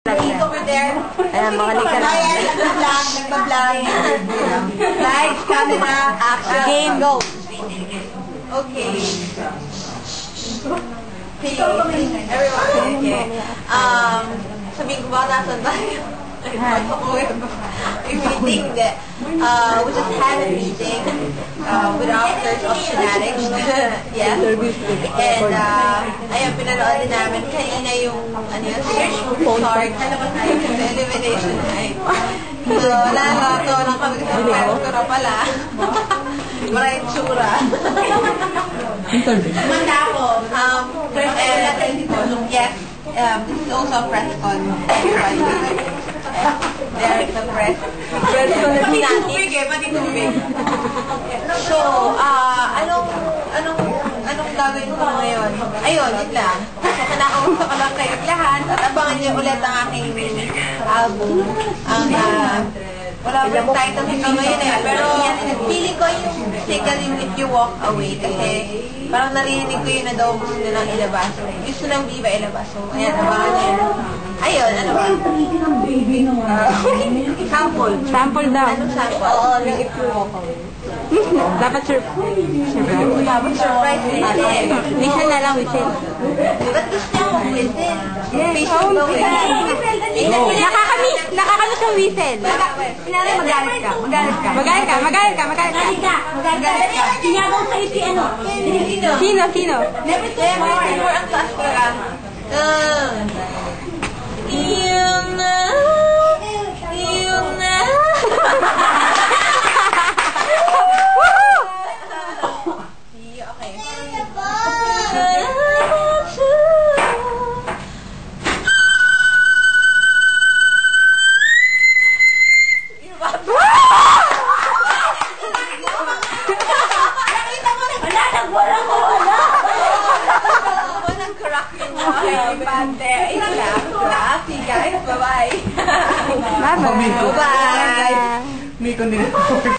Over there. Ayan, makalik ka lang. Nagbablog. Lights, camera, action. Game, go. Okay. Everyone, okay. Sabihin ko ba nasan tayo? A meeting that we just had a meeting with authors of Shenanigans. Yeah. And ayun, pinanood din namin kanina yung start sa elimination night. So, wala lang kami kasi parang ko na pala. Maray tsura. Manda ako. Yes. This is also a press con. There is a press. Pati tubig. So, anong gagawin ko ngayon? Ayun, yun lang. So, kinakausap ko lang kayo lahat at abangan niyo ulit ang aking album. Wala pa yung title nito ngayon eh. Pero, feeling ko yung single yung If You Walk Away. Kasi, parang narinig ko yun na daw gusto nilang ilabas. Gusto ng Viva ilabas. So, ayan, abangan niyo yun. Ayun, ano ba? Sample. Sample daw. Anong sample? Oo, yung If You Walk Away. Dapat surprise. Dapat surprise din. Whistle na lang, whistle. Ba't gusto niya akong whistle? Yes, nakakamiss ang whistle. Sinari, magalit ka. Magalit ka. Sino? Never ang taas ko lang. Iyong na. Guys, bye-bye. Bye-bye. Bye-bye.